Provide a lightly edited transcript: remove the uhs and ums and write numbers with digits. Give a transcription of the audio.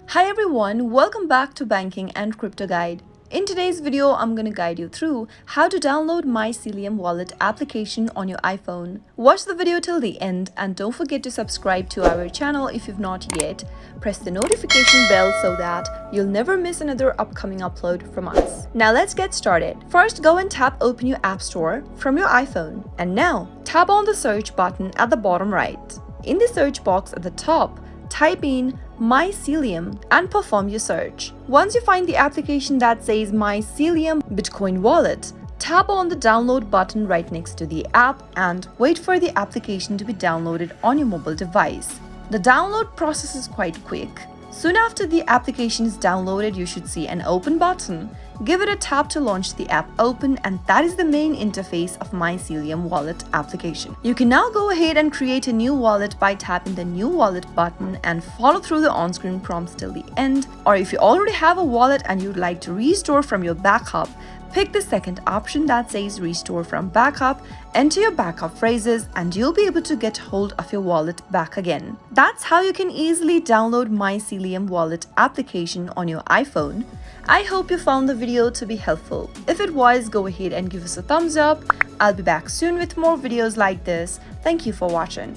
Hi everyone, welcome back to Banking and Crypto Guide. In today's video, I'm going to guide you through how to download Mycelium wallet application on your iPhone. Watch the video till the end and don't forget to subscribe to our channel if you've not yet. Press the notification bell so that you'll never miss another upcoming upload from us. Now let's get started. First, go and tap open your app store from your iPhone. And now, tap on the search button at the bottom right. In the search box at the top, type in Mycelium and perform your search. Once you find the application that says Mycelium Bitcoin Wallet, tap on the download button right next to the app and wait for the application to be downloaded on your mobile device. The download process is quite quick. Soon after the application is downloaded, you should see an open button. Give it a tap to launch the app open, and that is the main interface of Mycelium wallet application. You can now go ahead and create a new wallet by tapping the new wallet button and follow through the on-screen prompts till the end. Or if you already have a wallet and you'd like to restore from your backup, pick the second option that says restore from backup, enter your backup phrases, and you'll be able to get hold of your wallet back again. That's how you can easily download Mycelium wallet application on your iPhone. I hope you found the video to be helpful. If it was, go ahead and give us a thumbs up. I'll be back soon with more videos like this. Thank you for watching.